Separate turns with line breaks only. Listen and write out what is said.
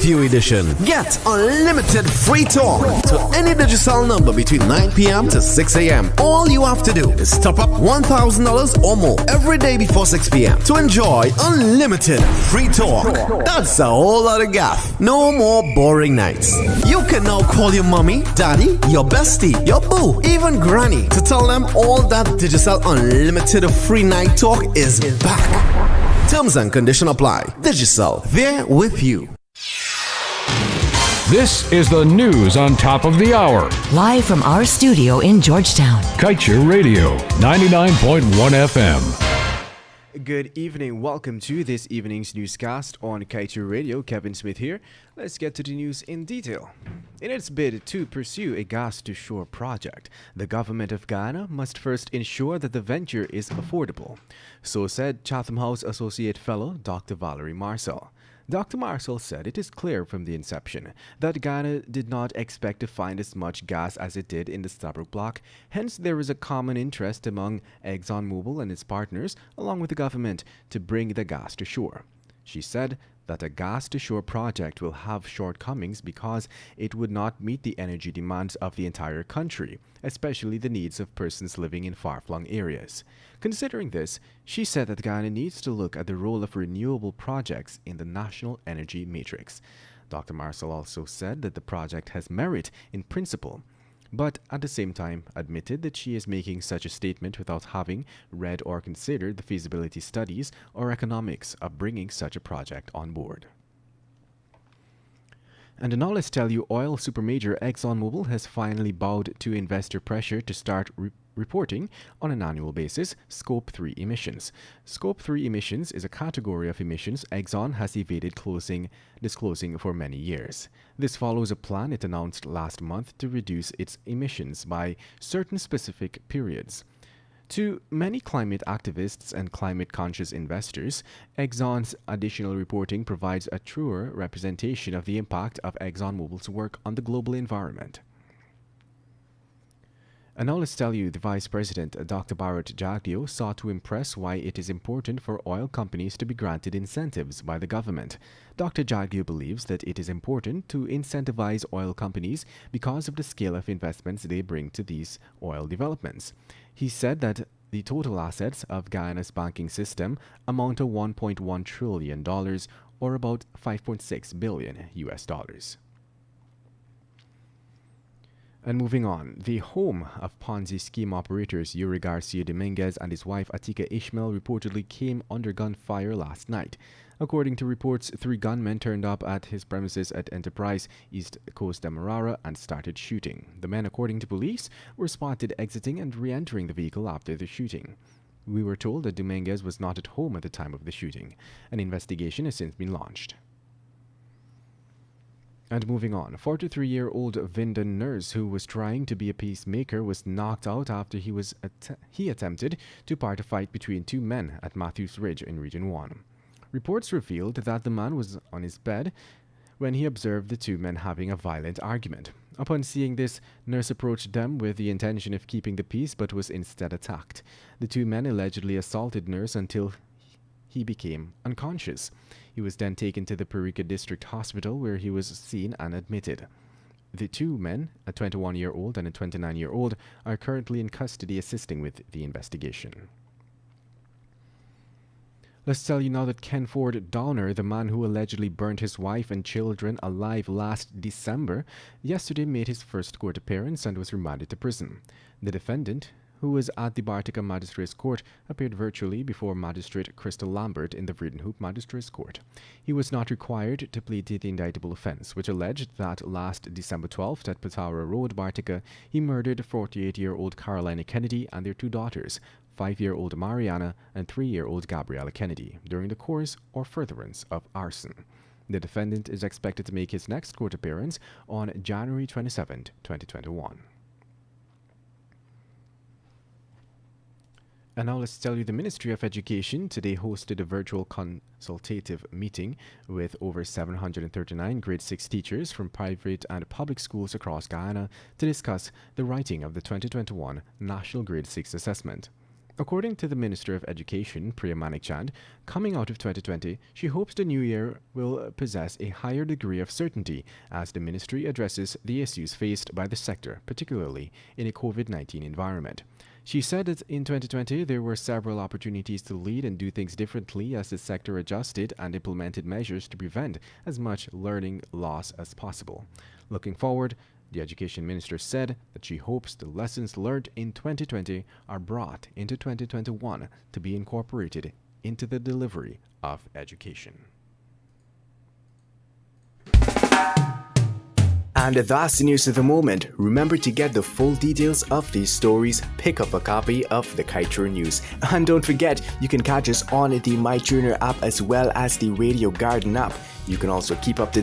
with You edition. Get unlimited free talk to any Digicel number between 9 p.m. to 6 a.m. All you have to do is top up $1,000 or more every day before 6 p.m. to enjoy unlimited free talk. That's a whole lot of gaff. No more boring nights. You can now call your mommy, daddy, your bestie, your boo, even granny to tell them all that Digicel unlimited free night talk is back. Terms and conditions apply. Digicel, there with you.
This is the news on top of the hour.
Live from our studio in Georgetown.
Kaieteur Radio, 99.1 FM.
Good evening. Welcome to this evening's newscast on Kaieteur Radio. Kevin Smith here. Let's get to the news in detail. In its bid to pursue a gas-to-shore project, the government of Guyana must first ensure that the venture is affordable. So said Chatham House Associate Fellow Dr. Valerie Marcel. Dr. Marcel said it is clear from the inception that Guyana did not expect to find as much gas as it did in the Stabroek Block. Hence, there is a common interest among ExxonMobil and its partners, along with the government, to bring the gas to shore. She said that a gas-to-shore project will have shortcomings because it would not meet the energy demands of the entire country, especially the needs of persons living in far-flung areas. Considering this, she said that Guyana needs to look at the role of renewable projects in the national energy matrix. Dr. Marcel also said that the project has merit in principle, but at the same time admitted that she is making such a statement without having read or considered the feasibility studies or economics of bringing such a project on board. And now let's tell you, oil supermajor ExxonMobil has finally bowed to investor pressure to start reporting on an annual basis Scope 3 emissions. Scope 3 emissions is a category of emissions Exxon has evaded disclosing for many years. This follows a plan it announced last month to reduce its emissions by certain specific periods. To many climate activists and climate-conscious investors, Exxon's additional reporting provides a truer representation of the impact of ExxonMobil's work on the global environment. And now let's tell you, the Vice President, Dr. Bharat Jagdeo, sought to impress why it is important for oil companies to be granted incentives by the government. Dr. Jagdeo believes that it is important to incentivize oil companies because of the scale of investments they bring to these oil developments. He said that the total assets of Guyana's banking system amount to $1.1 trillion, or about $5.6 billion US dollars. And moving on, the home of Ponzi scheme operators Yuri Garcia Dominguez and his wife Atika Ishmael reportedly came under gunfire last night. According to reports, 3 gunmen turned up at his premises at Enterprise, East Coast Demerara, and started shooting. The men, according to police, were spotted exiting and re-entering the vehicle after the shooting. We were told that Dominguez was not at home at the time of the shooting. An investigation has since been launched. And moving on, 43-year-old Vindan nurse who was trying to be a peacemaker was knocked out after he attempted to part a fight between 2 men at Matthews Ridge in Region 1. Reports revealed that the man was on his bed when he observed the 2 men having a violent argument. Upon seeing this, nurse approached them with the intention of keeping the peace but was instead attacked. The 2 men allegedly assaulted nurse until he became unconscious. He was then taken to the Parika District Hospital where he was seen and admitted. The 2 men, a 21-year-old and a 29-year-old, are currently in custody assisting with the investigation. Let's tell you now that Ken Ford Downer, the man who allegedly burnt his wife and children alive last December, yesterday made his first court appearance and was remanded to prison. The defendant, who was at the Bartica Magistrates Court, appeared virtually before Magistrate Crystal Lambert in the Vredenhoek Magistrates Court. He was not required to plead to the indictable offense, which alleged that last December 12th at Pataura Road, Bartica, he murdered 48-year-old Carolina Kennedy and their 2 daughters, 5-year-old Mariana and 3-year-old Gabriella Kennedy, during the course or furtherance of arson. The defendant is expected to make his next court appearance on January 27, 2021. And now let's tell you, the Ministry of Education today hosted a virtual consultative meeting with over 739 grade 6 teachers from private and public schools across Guyana to discuss the writing of the 2021 National Grade 6 Assessment. According to the Minister of Education, Priya Manikchand, coming out of 2020, she hopes the new year will possess a higher degree of certainty as the ministry addresses the issues faced by the sector, particularly in a COVID-19 environment. She said that in 2020, there were several opportunities to lead and do things differently as the sector adjusted and implemented measures to prevent as much learning loss as possible. Looking forward, the Education Minister said that she hopes the lessons learned in 2020 are brought into 2021 to be incorporated into the delivery of education.
And that's the news of the moment. Remember to get the full details of these stories, pick up a copy of the Kaieteur News. And don't forget, you can catch us on the MyTuner app as well as the Radio Garden app. You can also keep up to date